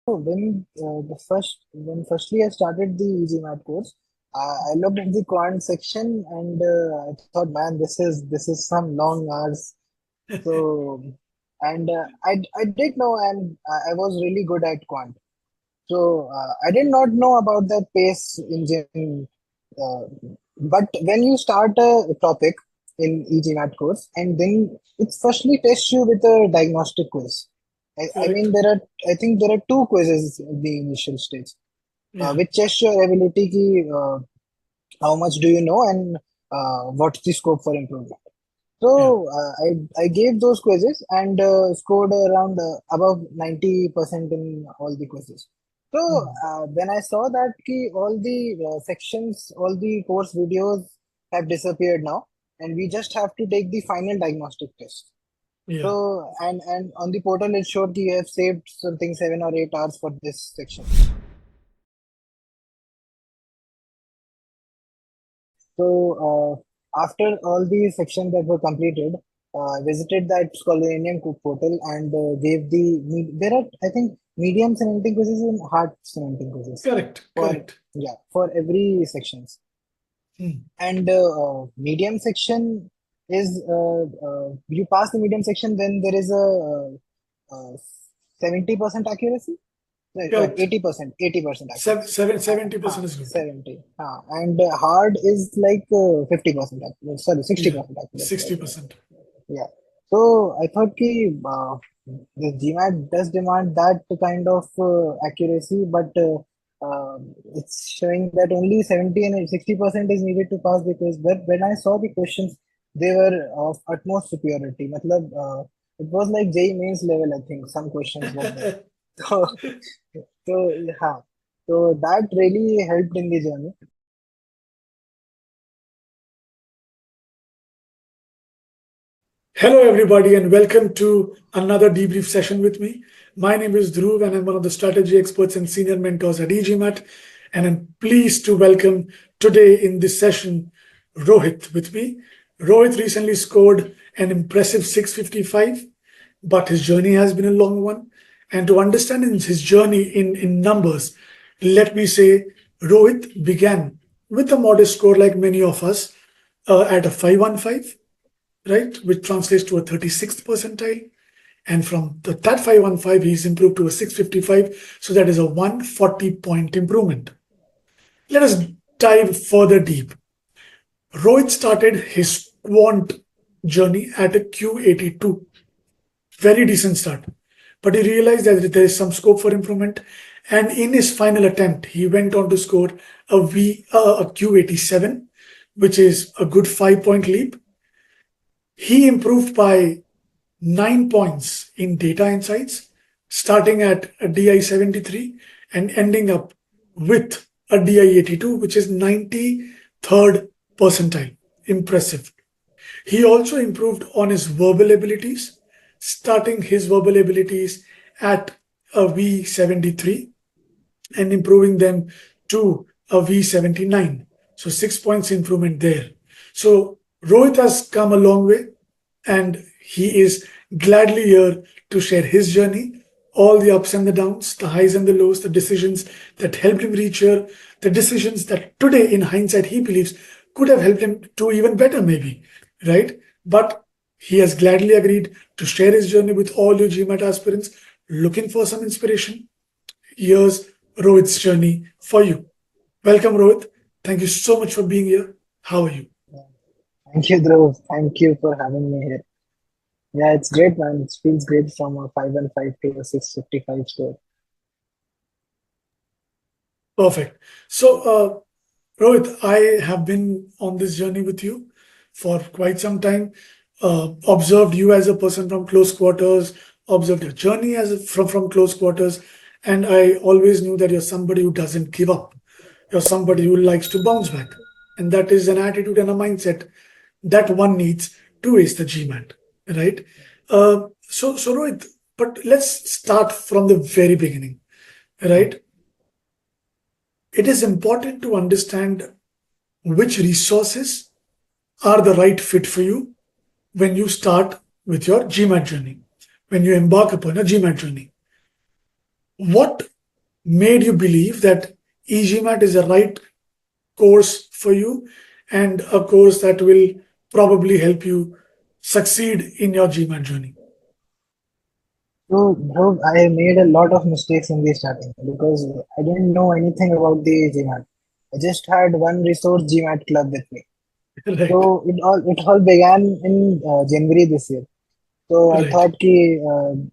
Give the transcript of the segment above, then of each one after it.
When firstly I started the e-GMAT course, I looked at the quant section and I thought, man, this is some long hours. So, and I did know, and I was really good at quant. So I did not know about the pace engine. Uh, but when you start a topic in e-GMAT course, and then it firstly tests you with a diagnostic quiz. I mean, Correct. I think there are two quizzes in the initial stage, Yeah. which test your ability ki, how much do you know and what's the scope for improvement. Yeah. So I gave those quizzes and scored around above 90% in all the quizzes. So Mm. when I saw that all the sections, all the course videos have disappeared now, and we just have to take the final diagnostic test. Yeah. So and on the portal it showed you have saved something 7 or 8 hours for this section. So after all the sections that were completed, I visited that Scholaranium portal and gave there are I think medium cementing quizzes and hard cementing quizzes Correct. for Correct. for every sections. Mm. And medium section is you pass the medium section, then there is a 70% accuracy. Or Correct. 80% accuracy. 70% is good. 70. And hard is like 50% accuracy. Sorry, Yeah. 60% accuracy, I think. 60%. Yeah. So I thought the GMAT does demand that kind of accuracy, but it's showing that only 70 and 60% is needed to pass the quiz. But when I saw the questions, they were of utmost superiority. Matlab, it was like JEE mains level, I think. Some questions were there. So, yeah. So that really helped in the journey. Hello, everybody, and welcome to another debrief session with me. My name is Dhruv, and I'm one of the strategy experts and senior mentors at e-GMAT. And I'm pleased to welcome today in this session Rohit with me. Rohit recently scored an impressive 655, but his journey has been a long one. And to understand his journey in numbers, let me say Rohit began with a modest score like many of us at a 515, right, which translates to a 36th percentile. And from that 515, he's improved to a 655. So that is a 140-point improvement. Let us dive further deep. Rohit started his quant journey at a Q82. Very decent start. But he realized that there is some scope for improvement. And in his final attempt, he went on to score a Q87, which is a good 5-point leap. He improved by 9 points in data insights, starting at a DI 73 and ending up with a DI 82, which is 93rd percentile. Impressive. He also improved on his verbal abilities, starting his verbal abilities at a V73 and improving them to a V79. So 6 points improvement there. So Rohit has come a long way and he is gladly here to share his journey, all the ups and the downs, the highs and the lows, the decisions that helped him reach here, the decisions that today, in hindsight, he believes could have helped him do even better, maybe, right? But he has gladly agreed to share his journey with all you GMAT aspirants looking for some inspiration. Here's Rohit's journey for you. Welcome, Rohit. Thank you so much for being here. How are you? Thank you, Dhruv. Thank you for having me here. Yeah, it's great, man. It feels great from a 515 to a 655 score. Perfect. So, Rohit, I have been on this journey with you for quite some time. Observed you as a person from close quarters, observed your journey from close quarters, and I always knew that you're somebody who doesn't give up. You're somebody who likes to bounce back, and that is an attitude and a mindset that one needs to ace the GMAT, right? So Rohit, but let's start from the very beginning, right? It is important to understand which resources are the right fit for you when you start with your GMAT journey, when you embark upon a GMAT journey. What made you believe that e-GMAT is the right course for you and a course that will probably help you succeed in your GMAT journey? So, bro, I made a lot of mistakes in the starting because I didn't know anything about the GMAT. I just had one resource GMAT club with me. Right, So it all began in January this year. So I right, thought ki all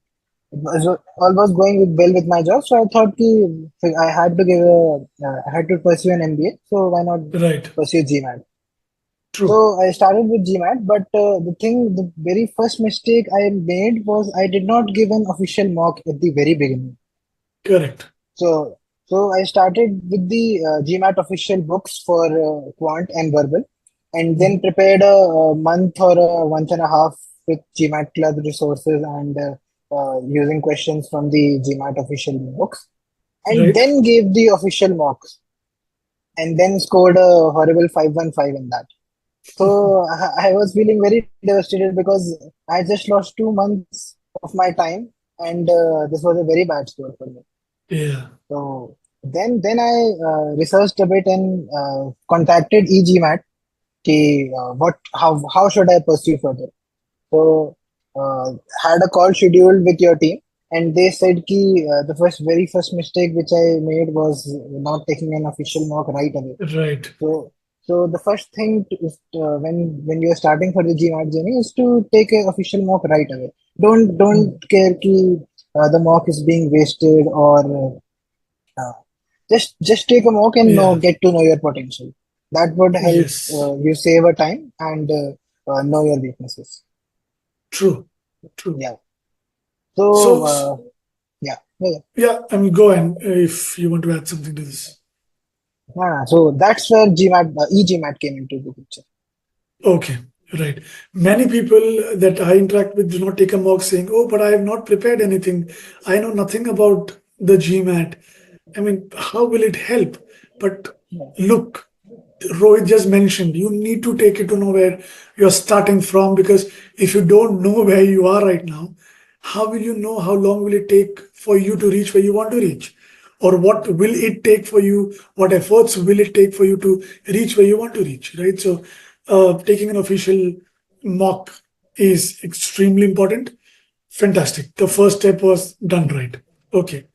was going well with my job. So I thought ki I had to I had to pursue an MBA. So why not right. pursue GMAT? True. So I started with GMAT, but the very first mistake I made was I did not give an official mock at the very beginning. Correct. So, so I started with the GMAT official books for Quant and Verbal, and then Mhm. prepared a month or a month and a half with GMAT Club resources and using questions from the GMAT official books, and Right. then gave the official mocks, and then scored a horrible 515 in that. So I was feeling very devastated because I just lost 2 months of my time, and this was a very bad score for me. Yeah. So then I researched a bit and contacted e-GMAT. How should I pursue further? So uh, had a call scheduled with your team, and they said ki the very first mistake which I made was not taking an official mock right away. Right. So the first thing is when you are starting for the GMAT journey is to take an official mock right away. Don't Mm. care ki the mock is being wasted or just take a mock and Yeah. get to know your potential. That would help Yes. you save a time and know your weaknesses. True. True. Yeah. So So, yeah. Yeah. yeah, I mean, go ahead if you want to add something to this. So that's where GMAT e-GMAT came into the picture. Okay, right. Many people that I interact with do not take a mock saying, "Oh, but I have not prepared anything. I know nothing about the GMAT. I mean, how will it help?" But Yeah. look, Rohit just mentioned, you need to take it to know where you're starting from, because if you don't know where you are right now, how will you know how long will it take for you to reach where you want to reach? Or what will it take for you? What efforts will it take for you to reach where you want to reach, right? So, taking an official mock is extremely important. Fantastic. The first step was done right. Okay.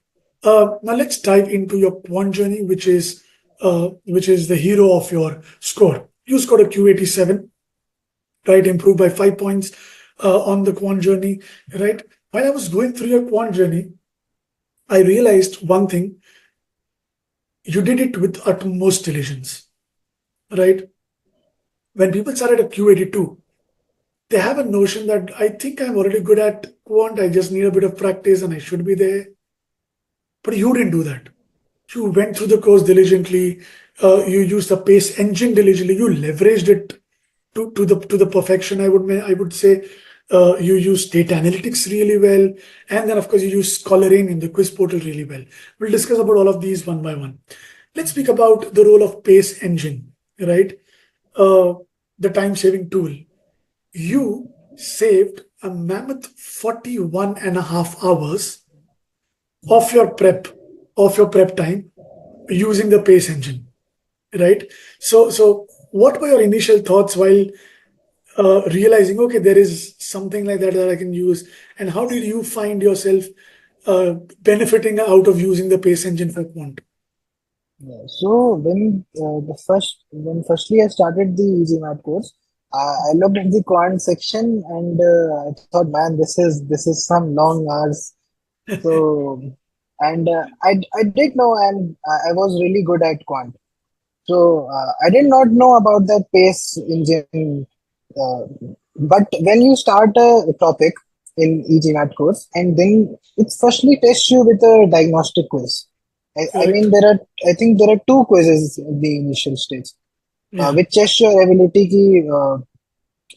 Now let's dive into your quant journey, which is the hero of your score. You scored a Q87, right? Improved by 5 points on the quant journey, right? While I was going through your quant journey, I realized one thing: you did it with utmost diligence, right? When people start at a Q82, they have a notion that I think I'm already good at quant. I just need a bit of practice and I should be there. But you didn't do that. You went through the course diligently. You used the pace engine diligently. You leveraged it to the perfection. I would say you use data analytics really well, and then of course you use Scholaranium, the quiz portal, really well. We'll discuss about all of these one by one. Let's speak about the role of pace engine, right? Uh, the time saving tool. You saved a mammoth 41 and a half hours of your prep of your prep time using the pace engine, right? So what were your initial thoughts while realizing, okay, there is something like that that I can use, and how did you find yourself benefiting out of using the pace engine for quant? Yeah. So when firstly I started the e-GMAT course, I looked at the quant section and I thought, man, this is some long hours. So and I did know and I was really good at quant. So I did not know about that pace engine. Uh, but when you start a topic in e-GMAT course, and then it firstly tests you with a diagnostic quiz. I Correct. mean, I think there are two quizzes in the initial stage, Yeah. which tests your ability ki,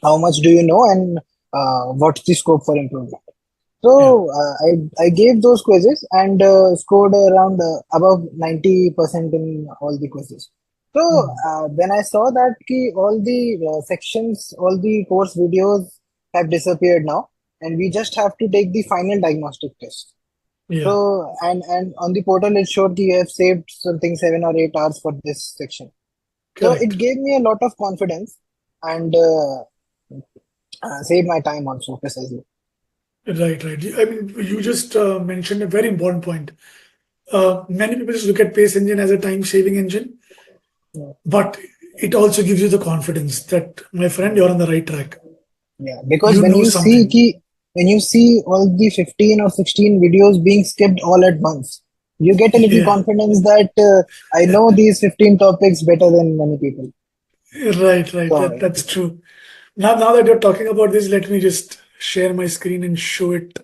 how much do you know and what's the scope for improvement. Yeah. So I gave those quizzes and scored around above 90% in all the quizzes. So Mm. when I saw that all the sections, all the course videos have disappeared now, and we just have to take the final diagnostic test. Yeah, So and on the portal it showed that you have saved something 7 or 8 hours for this section. So it correct. gave me a lot of confidence and saved my time also precisely. Right, right. I mean, you just mentioned a very important point. Many people just look at Pace Engine as a time-saving engine, Yeah. but it also gives you the confidence that, my friend, you're on the right track. Yeah, because You when know you see something. when you see all the 15 or 16 videos being skipped all at once, you get a little Yeah, confidence that I know these 15 topics better than many people. right, right. So That's true. Now that you're talking about this, let me just share my screen and show it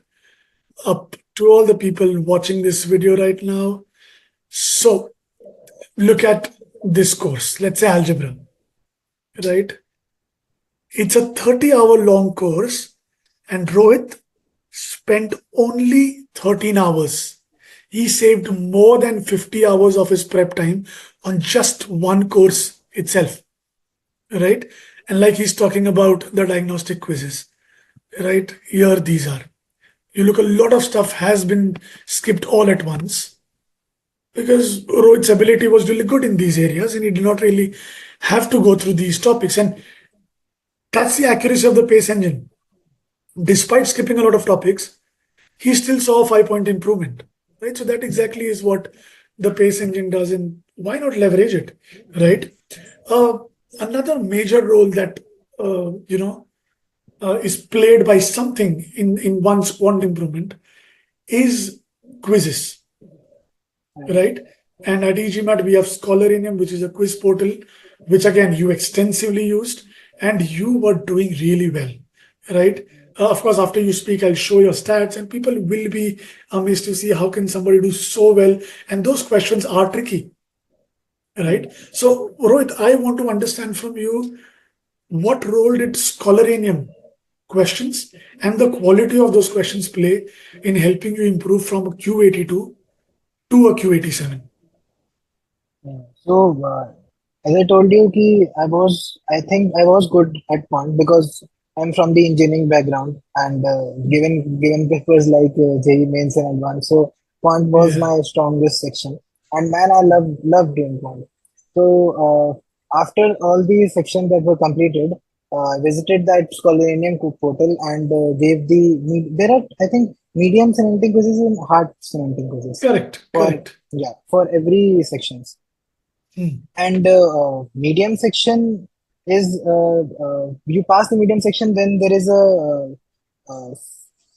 up to all the people watching this video right now. So look at this course. Let's say algebra, right? It's a 30-hour long course, and Rohit spent only 13 hours. He saved more than 50 hours of his prep time on just one course itself, right? And like he's talking about the diagnostic quizzes, right? Here these are. You look, a lot of stuff has been skipped all at once because Rohit's ability was really good in these areas and he did not really have to go through these topics. And that's the accuracy of the PACE engine. Despite skipping a lot of topics, he still saw a 5 point improvement, right? So that exactly is what the PACE engine does, and why not leverage it, right? Uh, Another major role that is played by something in one's quant improvement is quizzes, right? And at e-GMAT, we have Scholaranium, which is a quiz portal, which again you extensively used and you were doing really well, right? Of course, after you speak, I'll show your stats, and people will be amazed to see how can somebody do so well. And those questions are tricky, right? So, Rohit, I want to understand from you, what role did Scholaranium questions and the quality of those questions play in helping you improve from a Q82 to a Q87? yeah. So, as I told you, I think I was good at quant because I'm from the engineering background and given papers like JEE mains and advanced, so quant was Yeah, my strongest section. And man, I love doing quant. So, after all the sections that were completed, I visited that Scholaranium portal and gave there are, I think, medium semantic quizzes and hard semantic quizzes correct, for correct. for every sections. Hmm. And medium section is you pass the medium section, then there is a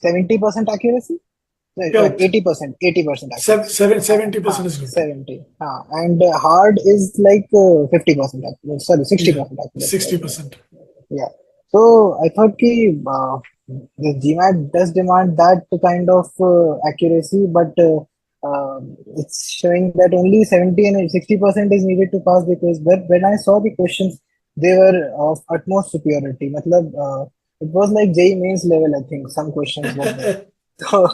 70% accuracy. Sorry, Correct. 80%, 80% accuracy. 70% is good. 70. And hard is like 50% accuracy. Sorry, Yeah, 60% accuracy, I think. 60%. Yeah. So I thought the GMAT does demand that kind of accuracy, but it's showing that only 70 and 60% is needed to pass the quiz. But when I saw the questions, they were of utmost superiority. It was like JEE mains level, I think. Some questions were there. So,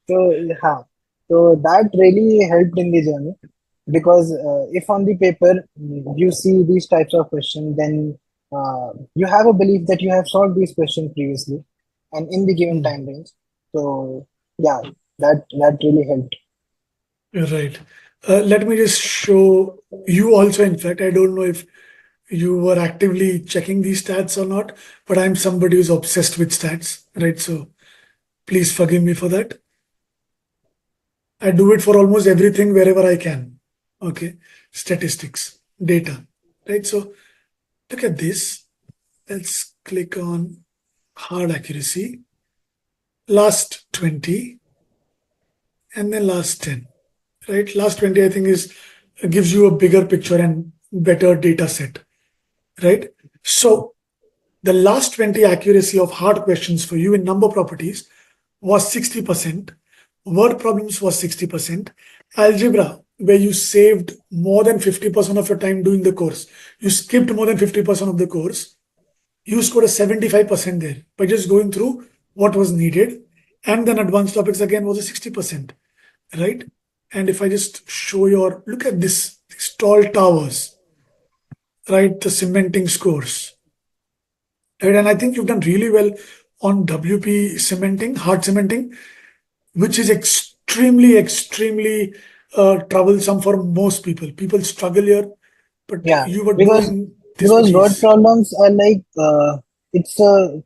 yeah. So that really helped in the journey because if on the paper you see these types of questions, then you have a belief that you have solved these questions previously and in the given Hmm. time range. So yeah, that really helped. You're right. Let me just show you also. In fact, I don't know if you were actively checking these stats or not, but I'm somebody who's obsessed with stats, right? So please forgive me for that. I do it for almost everything wherever I can. Okay. Statistics, data, right? So look at this. Let's click on hard accuracy, last 20, and then last 10, right? Last 20, I think, is gives you a bigger picture and better data set, right? So the last 20 accuracy of hard questions for you in number properties was 60%, word problems was 60%, algebra, where you saved more than 50% of your time doing the course, you skipped more than 50% of the course, you scored a 75% there by just going through what was needed. And then advanced topics again was a 60%, right? And if I just show your, look at this, these tall towers, right? The cementing scores, right? And I think you've done really well on WP cementing, hard cementing, which is extremely troublesome for most people. People struggle here, but Yeah, you were because doing this with because word ease. problems are like it's a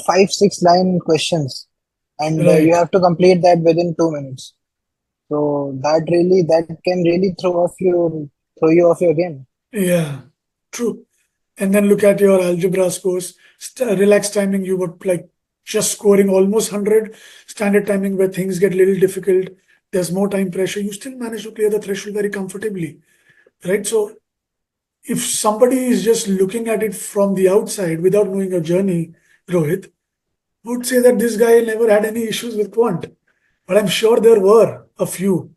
5 6 line questions, and you Right. have to complete that within 2 minutes. So that can really throw you off your game. Yeah. True. And then look at your algebra scores. Relaxed timing, you were like just scoring almost 100. Standard timing, where things get a little difficult, there's more time pressure, you still manage to clear the threshold very comfortably, right? So if somebody is just looking at it from the outside without knowing your journey, Rohit, would say that this guy never had any issues with quant. But I'm sure there were a few.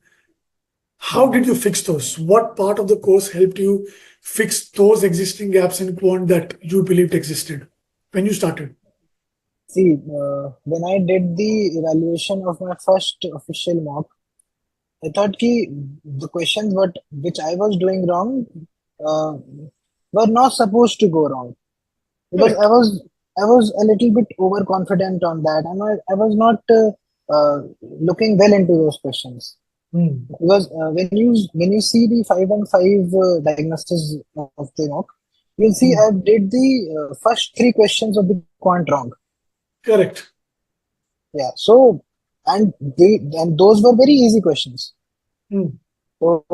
How Yeah. did you fix those? What part of the course helped you fix those existing gaps in quant that you believed existed when you started? See, when I did the evaluation of my first official mock, I thought ki the questions which I was doing wrong uh, were not supposed to go wrong, because Correct. I was a little bit overconfident on that, and I was not looking well into those questions. Hmm. Because when you see the 5 and 5 diagnosis of the mock, you'll see Hmm. I did the first 3 questions of the quant wrong. Correct. Yeah, so and those were very easy questions. Hmm. So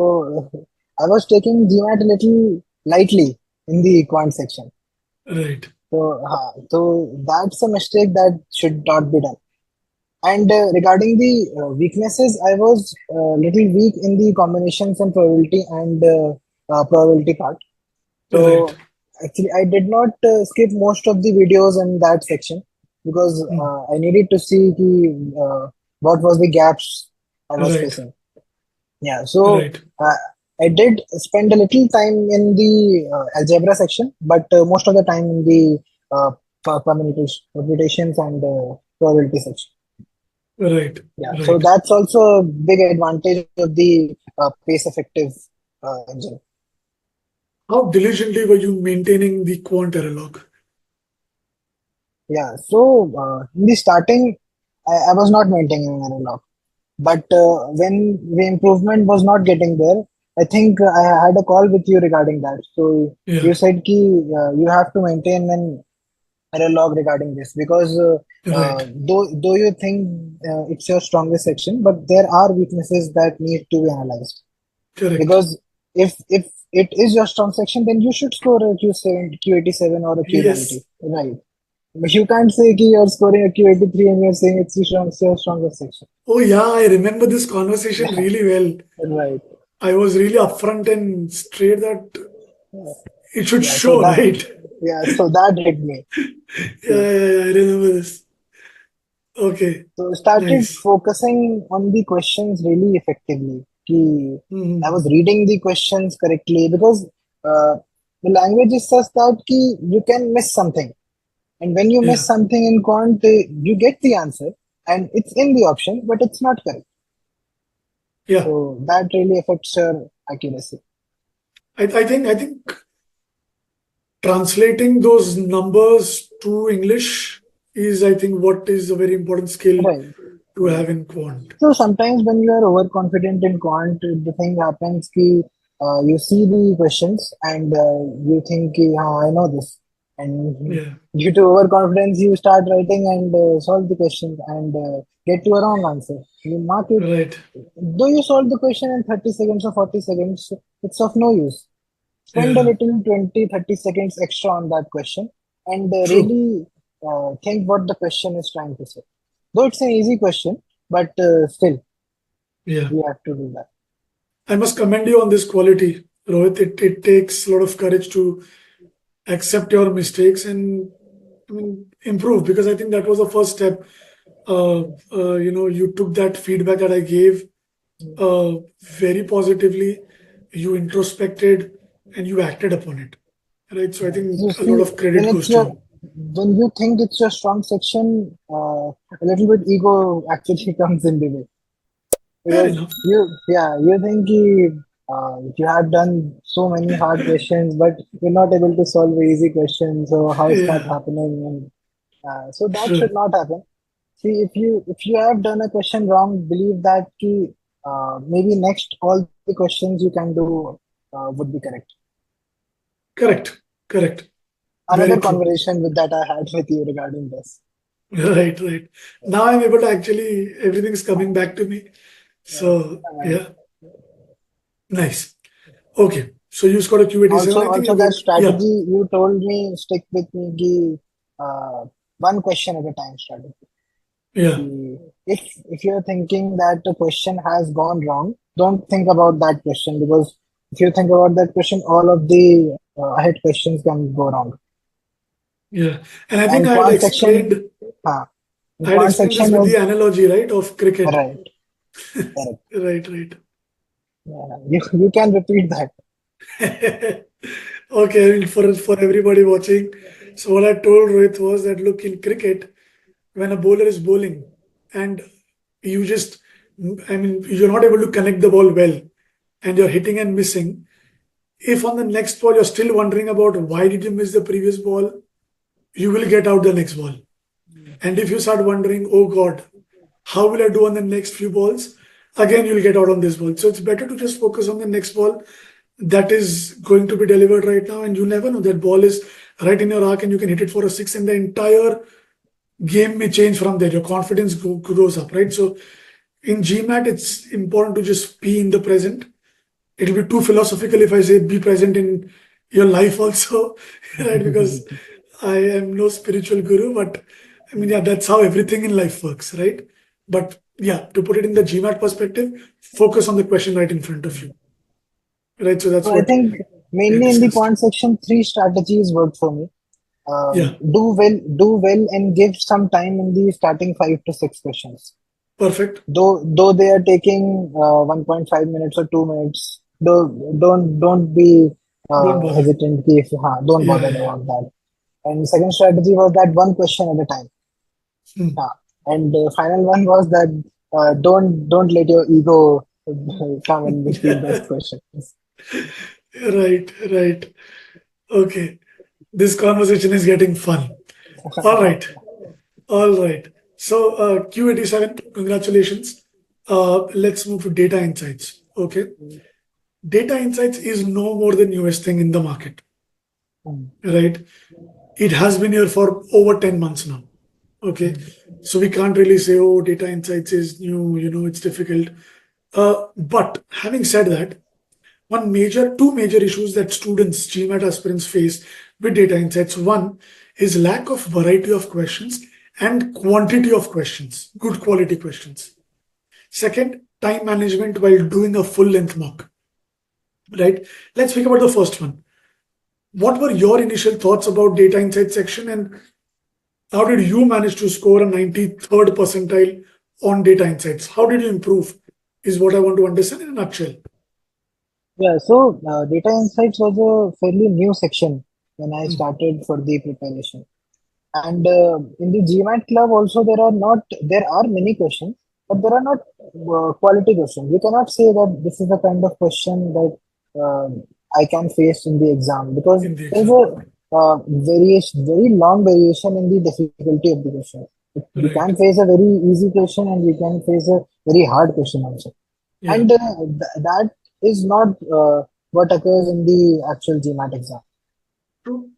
I was taking GMAT a little lightly in the quant section. Right. So that's a mistake that should not be done. And regarding the weaknesses, I was a little weak in the combinations and probability part. Right. So actually, I did not skip most of the videos in that section, because Hmm. I needed to see what was the gaps I was Right. facing. Yeah, so Right. uh, I did spend a little time in the algebra section, but most of the time in the permutations and probability section. Right. Yeah, so Right. that's also a big advantage of the pace effective engine. How diligently were you maintaining the quant error log? Yeah, so in the starting, I was not maintaining an log, but when the improvement was not getting there, I think I had a call with you regarding that. So Yeah. you said ki you have to maintain an error log regarding this, because Right. though you think it's your strongest section, but there are weaknesses that need to be analyzed. Correct. Because if it is your strong section, then you should score a Q7, Q87 or a Q90, Yes. right? But you can't say ki you're scoring a Q83 and you're saying it's your strongest section. Oh, yeah. I remember this conversation Yeah, really well. right. I was really upfront and straight that it should Yeah, so show, that right? so that hit me. Yeah, yeah, yeah, I remember this. Okay, So I started nice. focusing on the questions really effectively. Ki I Hmm. was reading the questions correctly, because uh, the language is such that ki you can miss something. And when you Yeah, miss something in quant, you get the answer and it's in the option, but it's not correct. yeah. So that really affects your accuracy. I think translating those numbers to English is, I think, what is a very important skill Right. to Right. have in quant. So sometimes when you are overconfident in quant, the thing happens ki you see the questions and you think ki, I know this, and Yeah, due to overconfidence you start writing and solve the questions and get to a wrong answer. You mark it. right. Though you solve the question in 30 seconds or 40 seconds, it's of no use. Spend a Yeah, little 20 30 seconds extra on that question and true. really think what the question is trying to say. Though it's an easy question, but still, Yeah. we have to do that. I must commend you on this quality, Rohit. It takes a lot of courage to accept your mistakes and, I mean, improve, because I think that was the first step. You took that feedback that I gave uh, very positively, you introspected and you acted upon it. Right. So I Yeah. So think a lot see, of credit goes to you. when you think it's your strong section, a little bit ego actually comes in the way, Fair because enough. you think you have done so many hard questions, but you're not able to solve the easy questions. So how is that Yeah, happening? And so that should true. not happen. See, if you have done a question wrong, believe that ki, maybe next all the questions you can do would be correct. Correct. Correct. Another Very true. conversation with that I had with you regarding this. Right, right. Now I'm able to actually, everything's coming back to me. Yeah. So, And yeah, nice. Okay. So you scored a Q87. also, I think also you're that good. Yeah, strategy you told me stick with me. Ki, one question at a time strategy. yeah, Ki, if you're thinking that the question has gone wrong, don't think about that question because if you think about that question, all of the ahead questions can go wrong. yeah. And I think And quant section, uh, in I had quant explained this section with the is analogy, right, of cricket. right, correct. Right, right. Yeah, you can repeat that. Okay, I mean, for everybody watching, so what I told Rohit was that look, in cricket, when a bowler is bowling and you just, I mean, you're not able to connect the ball well and you're hitting and missing. If on the next ball you're still wondering about why did you miss the previous ball, you will get out the next ball. And if you start wondering, oh God, how will I do on the next few balls? Again, you'll get out on this ball. So it's better to just focus on the next ball that is going to be delivered right now. And you never know that ball is right in your arc and you can hit it for a six, and the entire game may change from there. Your confidence grows up, right? So in GMAT, it's important to just be in the present. It'll be too philosophical if I say be present in your life also, right? Because I am no spiritual guru, but I mean, yeah, that's how everything in life works, right? But yeah, to put it in the GMAT perspective, focus on the question right in front of you, right? So that's So I what think we mainly in the discussed. quant section, three strategies worked for me. Yeah, Do well, and give some time in the starting 5 to 6 questions. perfect. Though they are taking 1.5 minutes or 2 minutes, don't be Don't bother. hesitant. If don't Yeah, bother yeah, yeah. about that. And second strategy was that one question at a time. Hmm. And the final one was that don't let your ego come in between those questions. Right, right. Okay. This conversation is getting fun. All right. All right. So, Q87, congratulations. Let's move to data insights. Okay. Data insights is no more the newest thing in the market, right? It has been here for over 10 months now. Okay. So we can't really say, oh, data insights is new, it's difficult. But having said that, two major issues that students, GMAT aspirants face with data insights. One is lack of variety of questions and quantity of questions, good quality questions. Second, time management while doing a full length mock, right? Let's speak about the first one. What were your initial thoughts about data insights section, and how did you manage to score a 93rd percentile on data insights? How did you improve is what I want to understand in a nutshell. Yeah, so data insights was a fairly new section when I Hmm. started for the preparation. And in the GMAT club also there are many questions, but there are not quality questions. You cannot say that this is the kind of question that I can face in the exam because In the there's exam. a very long variation in the difficulty of the question. We can Right. face a very easy question and we can face a very hard question also. Yeah. And that is not what occurs in the actual GMAT exam. True.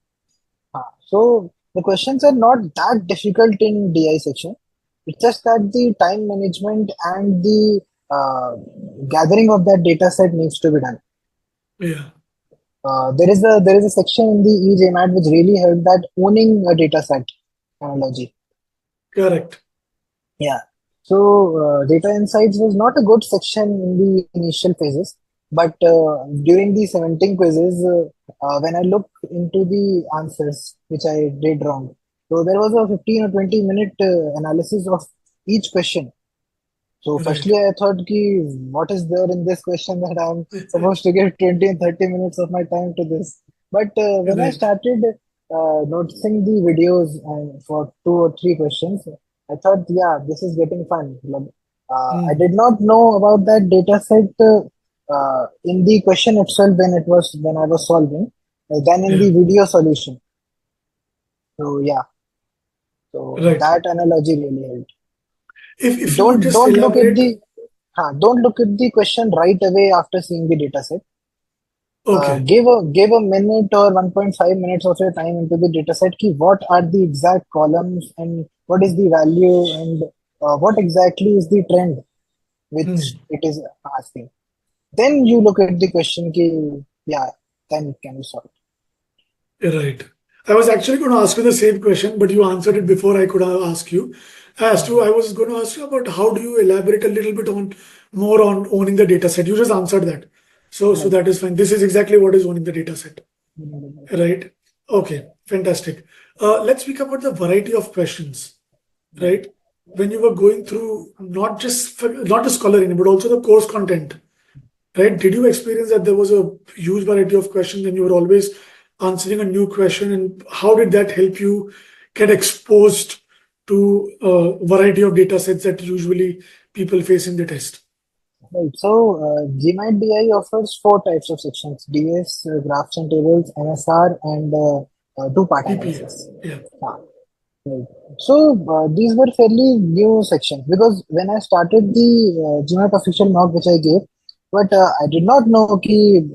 So the questions are not that difficult in DI section. It's just that the time management and the gathering of that data set needs to be done. Yeah. There is a section in the e-GMAT which really helped that owning a data set analogy. Correct. Yeah. So data insights was not a good section in the initial phases, but during the 17 quizzes, when I look into the answers which I did wrong, so there was a 15 or 20 minute analysis of each question. So Right. firstly, I thought, ki, what is there in this question that I'm supposed to give 20 and 30 minutes of my time to this? But when I Right. started noticing the videos for 2 or 3 questions, I thought, yeah, this is getting fun. Like, I Hmm. did not know about that data set in the question itself when I was solving, than in Yeah. the video solution. So yeah, so Right. that analogy really helped. If you would just don't look at elaborate. don't look at the question right away after seeing the data set. Okay. Give a minute or 1.5 minutes of your time into the dataset. Ki what are the exact columns and what is the value and what exactly is the trend which Hmm. it is asking. Then you look at the question ki yeah, then it can be solved. Right. I was actually going to ask you the same question, but you answered it before I could ask you. As to, I was going to ask you about how do you elaborate a little bit on more on owning the data set. You just answered that. So Right. that is fine. This is exactly what is owning the data set. Right. Okay. Fantastic. Let's speak about the variety of questions. Right. When you were going through not just Scholaranium, but also the course content. Right? Did you experience that there was a huge variety of questions and you were always answering a new question? And how did that help you get exposed to a variety of data sets that usually people face in the test? Right. So, GMAT offers four types of sections: DS, graphs and tables, MSR, and two-part PPA. analysis. Yeah. Ah, right. So, these were fairly new sections because when I started the GMAT official mock, which I gave, but I did not know ki,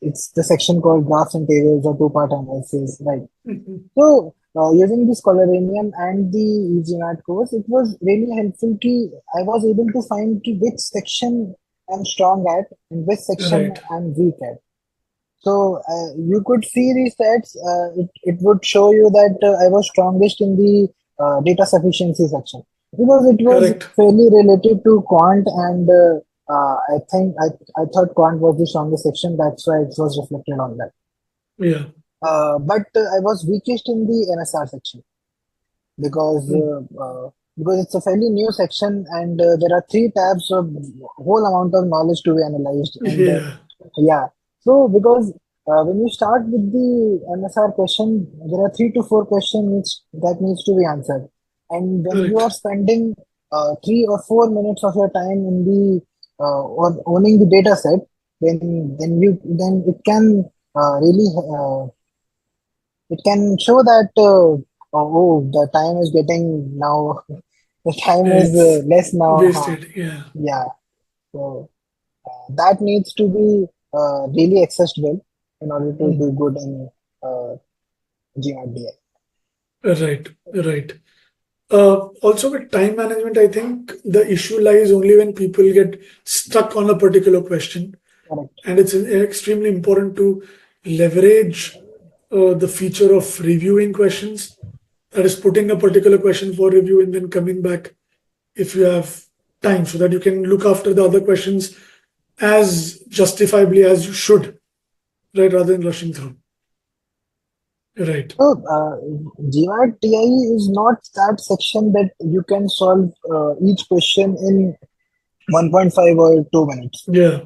it's the section called graphs and tables or two-part analysis, right? Mhm. So, using the Scholaranium and the e-GMAT course, it was really helpful. Ki I was able to find ki which section I'm strong at and which section Right. I'm weak at. So, you could see the stats. It would show you that I was strongest in the data sufficiency section because it was Correct. fairly related to quant, and I thought quant was the strongest section. That's why it was reflected on that. Yeah. But I was weakest in the MSR section because Mm. it's a fairly new section and there are three tabs of whole amount of knowledge to be analyzed and Yeah. yeah. So because when you start with the MSR question, there are 3 to 4 questions that needs to be answered, and when you are Correct. spending 3 or 4 minutes of your time in the or owning the data set, then it can really it can show that the time is getting now the time is It's less now, huh? wasted. Yeah. Yeah, so that needs to be really accessed well in order to do Mm. good in uh, GRDI. Right. Right. Also, with time management, I think the issue lies only when people get stuck on a particular question. Correct. And it's extremely important to leverage the feature of reviewing questions. That is, putting a particular question for review and then coming back if you have time so that you can look after the other questions as justifiably as you should, right? Rather than rushing through. Right. So GRDI is not that section that you can solve each question in 1.5 or 2 minutes Yeah.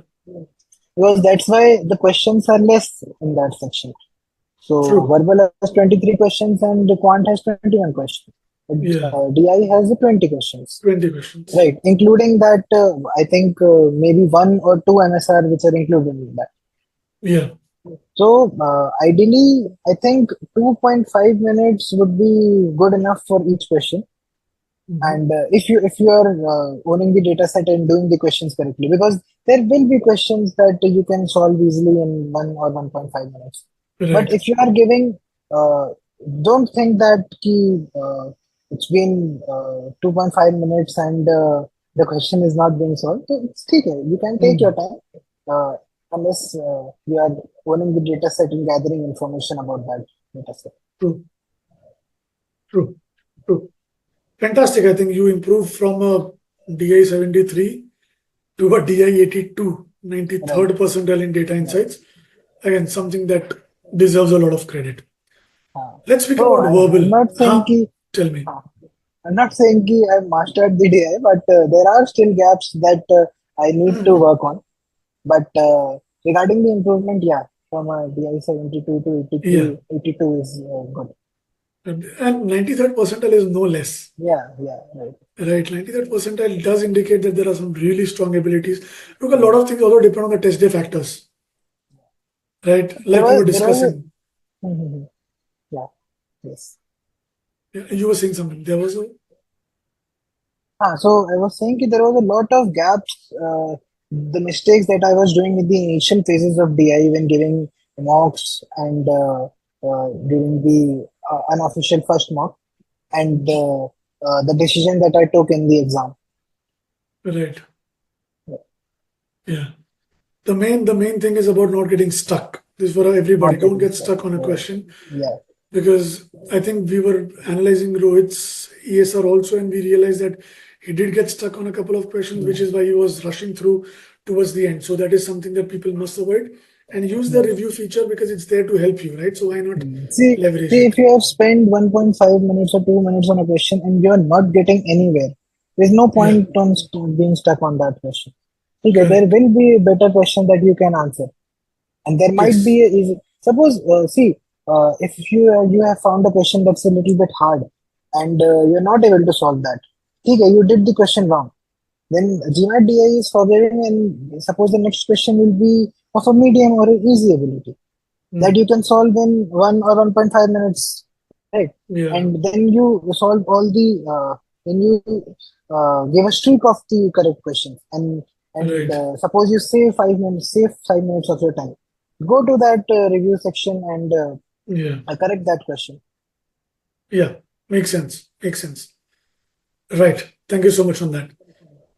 because that's why the questions are less in that section. So True. verbal has 23 questions and the quant has 21 questions. Yeah. DI has the 20 questions, 20 questions. right? Including that, I think maybe one or two MSR which are included in that. Yeah. So ideally, I think 2.5 minutes would be good enough for each question. Mhm. And if you are owning the data set and doing the questions correctly, because there will be questions that you can solve easily in 1 or 1.5 minutes. But Right. if you are giving, uh, don't think that it's been 2.5 minutes and the question is not being solved. So it's okay. You can take your Mm. time uh, unless you are owning the data set and gathering information about that data set. True. True. True. Fantastic. I think you improved from a DI 73 to a DI 82, Right. 93rd percentile in data Right. insights. Again, something that deserves a lot of credit. हाँ. Let's speak So about I'm verbal. not saying Huh? कि Tell me. हाँ, I'm not saying कि I've mastered the DI, but there are still gaps that I need to work on. But regarding the improvement, yeah, from DI 72 to Yeah. 83, 82 is good. And 93rd percentile is no less. Yeah, yeah, right. Right. 93rd percentile does indicate that there are some really strong abilities. Look, a lot Mm. of things also depend on the test day factors. Right. There Like we was were there was discussing. a yeah, yes. You were saying something. There was a So I was saying that there was a lot of gaps. The mistakes that I was doing in the initial phases of DI when giving mocks and during the unofficial first mock and the decision that I took in the exam. Right. Yeah. The main thing is about not getting stuck. This is for everybody. Not Don't getting get stuck. stuck on a question, Yeah. because I think we were analyzing Rohit's ESR also, and we realized that he did get stuck on a couple of questions, which Yeah. is why he was rushing through towards the end. So that is something that people must avoid, and use the Yeah. review feature because it's there to help you, right? So why not See, leverage see, it? if you have spent 1.5 minutes or 2 minutes on a question and you are not getting anywhere, there's no Yeah, point on being stuck on that question. Okay, there correct. will be a better question that you can answer, and there might be Yes. a easy. Suppose, see, if you have found a question that's a little bit hard, and you're not able to solve that. Okay, you did the question wrong. Then GMAT DI is forgiving, and suppose the next question will be of a medium or an easy ability that Mm. you can solve in 1 or 1.5 minutes, right? Yeah, And then you solve all the then you give a streak of the correct questions, and right. suppose you save 5 minutes of your time. Go to that review section and Yeah, correct that question. yeah. Makes sense. Makes sense. Right. Thank you so much on that.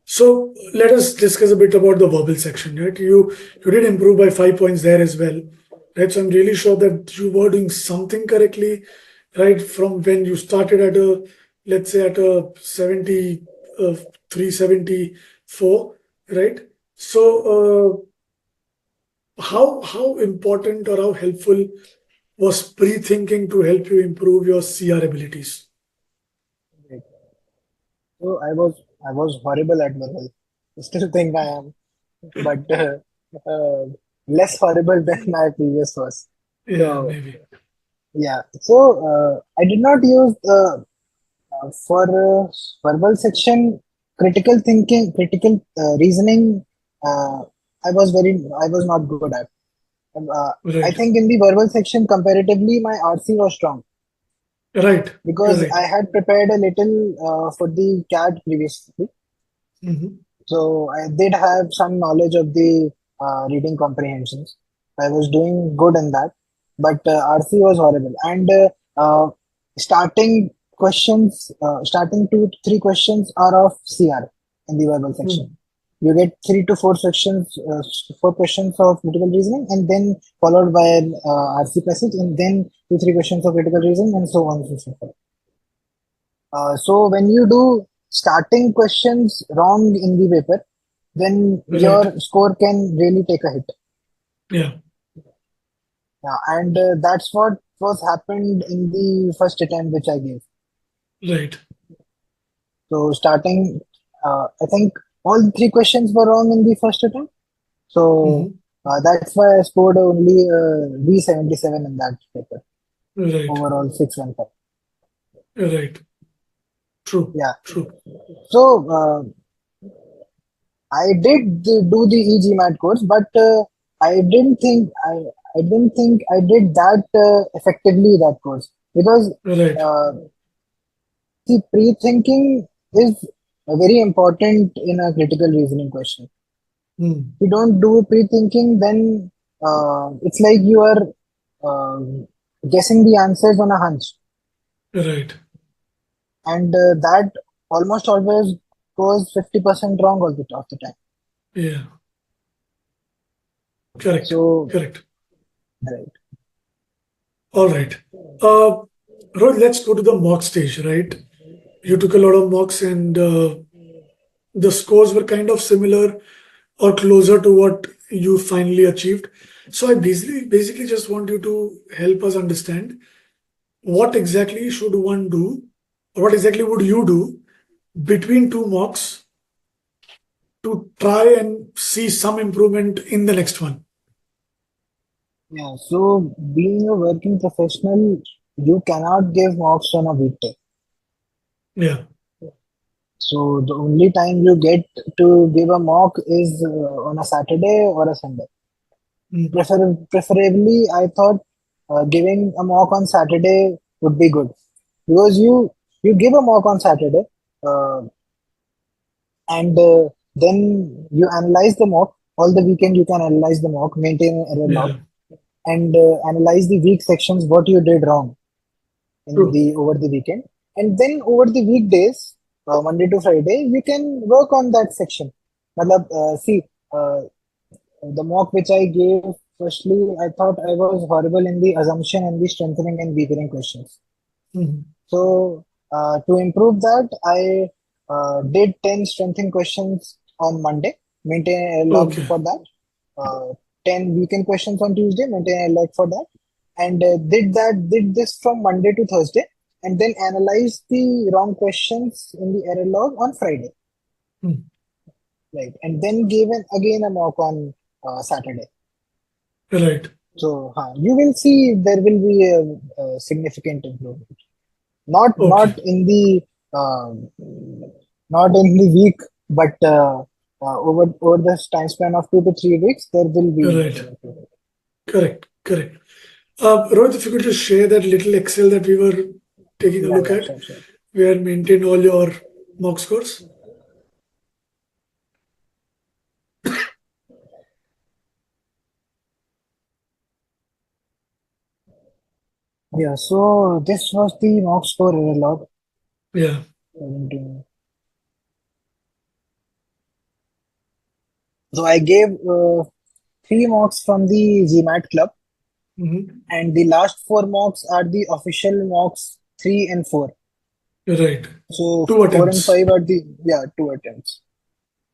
So let us discuss a bit about the verbal section, right? You did improve by 5 points there as well, right? So I'm really sure that you were doing something correctly, right? From when you started at a, let's say at a 70, 374, right? So how important or how helpful was pre-thinking to help you improve your CR abilities? Great. So I was horrible at verbal. Still think I am, but uh, less horrible than my previous was. Yeah, So maybe. yeah, so I did not use for verbal section, critical thinking, critical reasoning. Uh, I was not good at. I Right, think in the verbal section, comparatively, my RC was strong right. You're because right. I had prepared a little for the CAT previously. Mhm. So I did have some knowledge of the reading comprehensions. I was doing good in that, but RC was horrible. And starting starting 2 3 questions are of CR in the verbal section. Mm. You get 3 to 4 sections, 4 questions of critical reasoning, and then followed by an RC passage, and then 2 3 questions of critical reasoning, and so on and so forth. So when you do starting questions wrong in the paper, then Right. your score can really take a hit. Yeah. Yeah, and that's what was happened in the first attempt which I gave. Right. So starting, I think all 3 questions were wrong in the first attempt. So Mhm. that's why I scored only V77 in that paper. Right. Overall 615. Right. True. Yeah. True. So I did do the e-GMAT course, but I didn't think I did that effectively that course because Right. uh, the pre-thinking is very important in a critical reasoning question. Mm. If you don't do pre-thinking, then it's like you are guessing the answers on a hunch, Right. and that almost always goes 50% wrong of the time. Yeah. Correct. So, Correct. right. All right. Uh, Rohit, let's go to the mock stage, right? You took a lot of mocks, and the scores were kind of similar or closer to what you finally achieved. So I basically just want you to help us understand what exactly should one do, or what exactly would you do between two mocks to try and see some improvement in the next one. Yeah, so being a working professional, you cannot give mocks on a weekday. Yeah. So the only time you get to give a mock is on a Saturday or a Sunday. Mm. Preferably, I thought giving a mock on Saturday would be good because you give a mock on Saturday. Uh, and then you analyze the mock. All the weekend you can analyze the mock, maintain an error log, Yeah. and analyze the weak sections, what you did wrong in True. the over the weekend, and then over the weekdays, Monday to Friday, you can work on that section. Matlab, see, the mock which I gave, firstly, I thought I was horrible in the assumption and the strengthening and weakening questions. Mhm. So, to improve that, I did 10 strengthening questions on Monday, maintain a log Okay. for that. 10 weekend questions on Tuesday, maintain a log for that. And did this from Monday to Thursday, and then analyze the wrong questions in the error log on Friday, Mm. right? And then gave again a mock on Saturday. Right. So, you will see there will be a significant improvement. Not Okay. in the um, not in the week, but over the time span of 2 to 3 weeks, there will be Right. an improvement. Correct. Correct. Rohit, if you could just share that little Excel that we were taking a Yeah, look yeah, at, sure, sure. where maintain all your mock scores. Yeah, so this was the mock score error log. Yeah. And, so I gave 3 mocks from the GMAT club, Hmm. and the last 4 mocks are the official mocks 3 and 4. Right. So Two 4 and 5 attempts. are the, yeah, 2 attempts.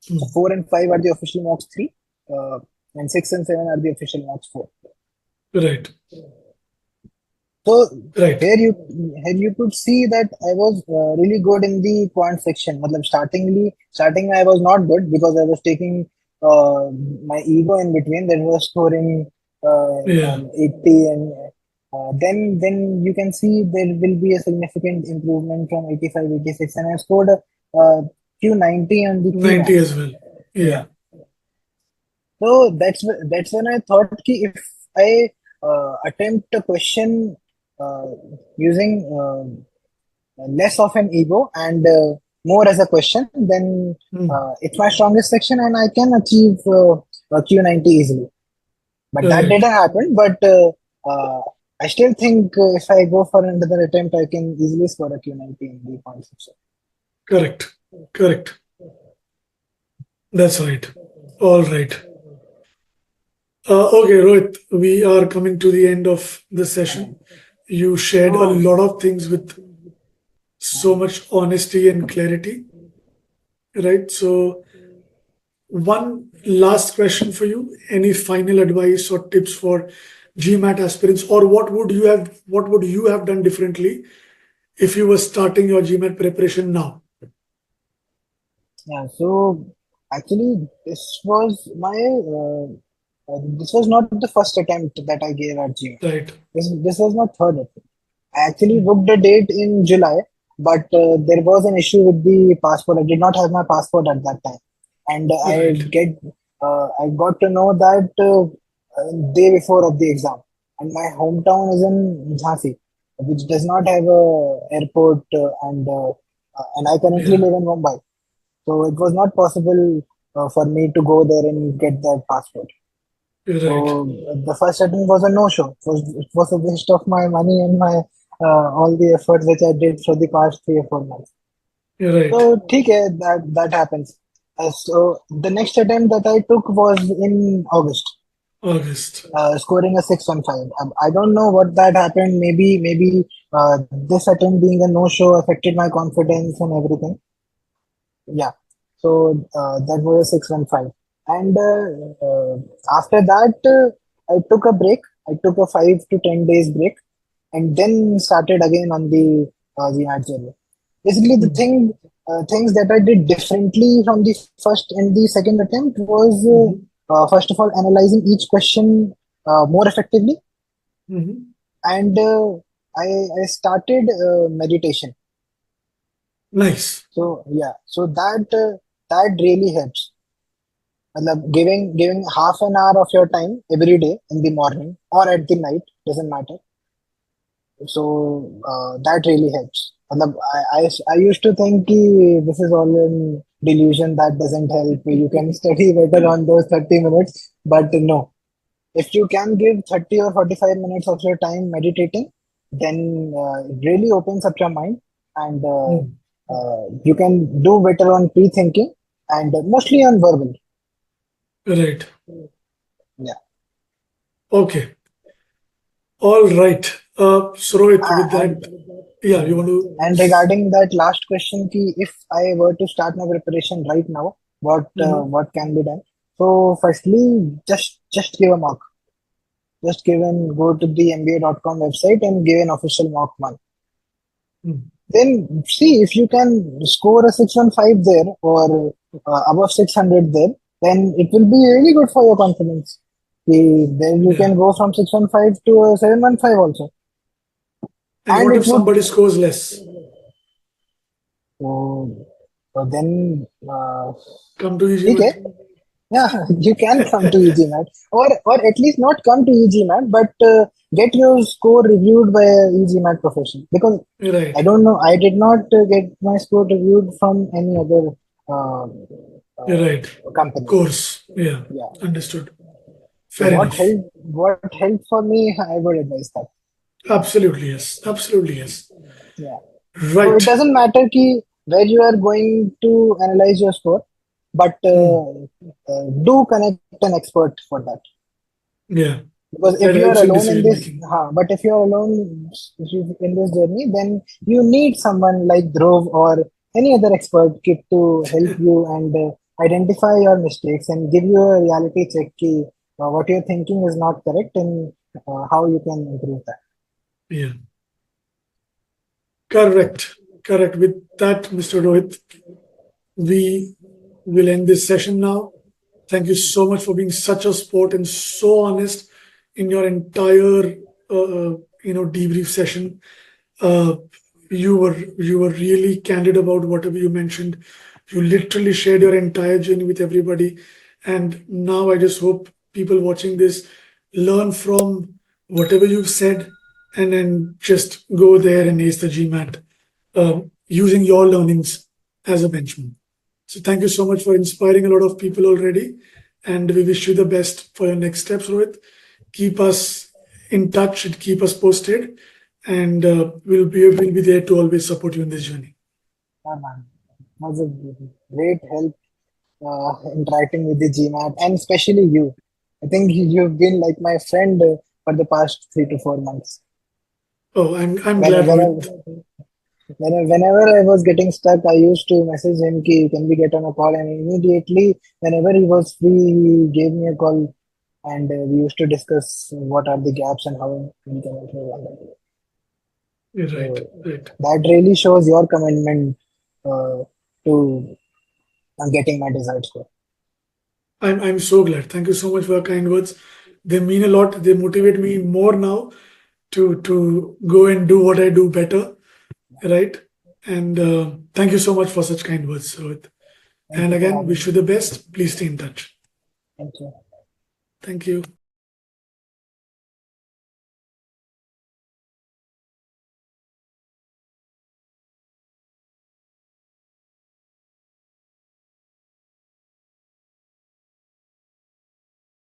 So Mm. 4 and 5 are the official mocks 3, and 6 and 7 are the official mocks 4. Right. So Right. here you here you could see that I was really good in the quant section. Matlab starting I was not good because I was taking my ego in between. That was scoring Yeah. 80, and then you can see there will be a significant improvement from 85, 86, and I scored a Q90 on the 90 QMATs. as well. Yeah. Yeah. So that's when I thought ki if I attempt a question uh, using less of an ego and more as a question, then Mm. it's my strongest section and I can achieve a Q90 easily. But that Right. didn't happen. But I still think if I go for another attempt, I can easily score a Q90 in the point section. Correct. Correct. That's right. All right. Okay, Rohit, we are coming to the end of the session. You shared a So, lot of things with so much honesty and clarity, right? So, one last question for you. Any final advice or tips for GMAT aspirants, or what would you have done differently if you were starting your GMAT preparation now? yeah, so actually, this was not the first attempt that I gave at GMAT. Right. This was my third attempt. I actually Mm. booked a date in July, but there was an issue with the passport. I did not have my passport at that time, and Right. I got to know that day before of the exam. And my hometown is in Jhansi, which does not have a airport, and I currently Yeah. live in Mumbai. So it was not possible for me to go there and get that passport. You're right. So the first attempt was a no-show. It was a waste of my money and my all the efforts which I did for the past 3 or 4 months. You're So right. ठीक है, that happens. So the next attempt that I took was in August, August. scoring a 615. I don't know what that happened. Maybe this attempt being a no-show affected my confidence and everything. Yeah. So that was a 615. And after that, I took a break. I took a 5 to 10 days break, and then started again on the art journey. Basically, the Mm. things that I did differently from the first and the second attempt was Mhm. first of all analyzing each question more effectively, Mhm. and I started meditation. Nice. So yeah, so that really helps. मतलब giving half an hour of your time every day in the morning or at the night doesn't matter. So that really helps. मतलब I used to think कि this is all in delusion that doesn't help. You can study better on those 30 minutes, but no. If you can give 30 or 45 minutes of your time meditating, then it really opens up your mind, and Mm. you can do better on pre-thinking and mostly on verbal. Right. Yeah. Okay. All right. So Rohit, with And that, yeah, you want to? and regarding that last question, ki if I were to start my preparation right now, Mhm. what can be done? So firstly, just give a mock. Just give and go to the MBA.com website and give an official mock one. Mm. Then see if you can score a 615 there or above 600 there, then it will be really good for your confidence. Then you Yeah. can go from 615 to a 715 also. And And what it if would, somebody scores less? so then, Come to okay, e-GMAT. yeah, you can come to e-GMAT, or at least not come to e-GMAT, but get your score reviewed by a e-GMAT professional. Because I Right. don't know, I did not get my score reviewed from any other uh, Right. company. Course. Yeah. Yeah. Understood. So Fair enough. what helped for me, I would advise that. Absolutely yes. Absolutely yes. Yeah. So it Right. doesn't matter ki where you are going to analyze your score, but Mm. do connect an expert for that. Yeah. Because if That you are helps in alone in decision this, making. but if you are alone in this journey, then you need someone like Dhruv or any other expert kit to help you and identify your mistakes and give you a reality check ki, what you're thinking is not correct and how you can improve that. Yeah. Correct. Correct. With that, Mr. Rohit, we will end this session now. Thank you so much for being such a sport and so honest in your entire debrief session. Uh, you were really candid about whatever you mentioned. You literally shared your entire journey with everybody, and now I just hope people watching this learn from whatever you've said, and then just go there and ace the GMAT using your learnings as a benchmark. So thank you so much for inspiring a lot of people already, and we wish you the best for your next steps, Rohit. Keep us in touch and keep us posted, and we'll be there to always support you in this journey. Yeah, man. Was a great help interacting with the GMAT and especially you. I think you've been like my friend for the past 3 to 4 months. Oh, I'm When, glad, whenever, Rohit. whenever I was getting stuck, I used to message him, ki, can we get on a call? And immediately, whenever he was free, he gave me a call and we used to discuss what are the gaps and how we can improve on them. Right, So right. that really shows your commitment to getting my desired score. I'm so glad. Thank you so much for your kind words. They mean a lot. They motivate me more now to go and do what I do better. Right. And thank you so much for such kind words, Rohit. Thank And you for again, having wish you me. the best. Please stay in touch. Thank you. Thank you.